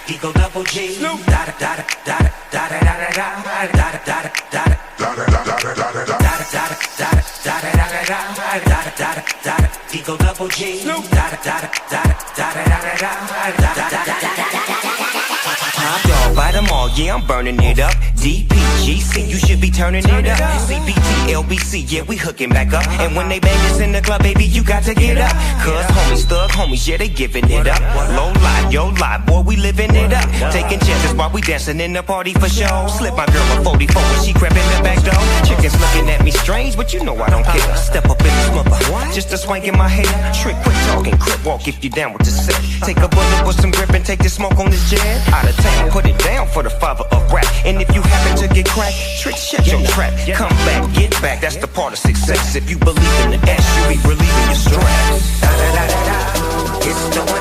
Eagle double G. Eagle double G. Top dog, bite them all, yeah, I'm burning it up. DPGC, you should be turning it up. CBT, LBC, yeah, we hooking back up. And when they bang us in the club, baby, you got to get up. Cause homies, thug homies, yeah, they giving it up. Low life, yo life, boy, we living it up. Taking chances while we dancing in the party for show. Slip my girl a 44 when she crept in the back door. Chickens looking at me strange, but you know I don't care. Step up in this mother, just a swank in my hair. Trick, quick talking, crip walk if you down with the set. Take a bullet with some grip and take the smoke on this jet. Out of town, put it down for the father of rap. And if you happen to get cracked, trick, shut your trap. Come back, get back, that's the part of success. If you believe in the S, you be relieving your stress. It's the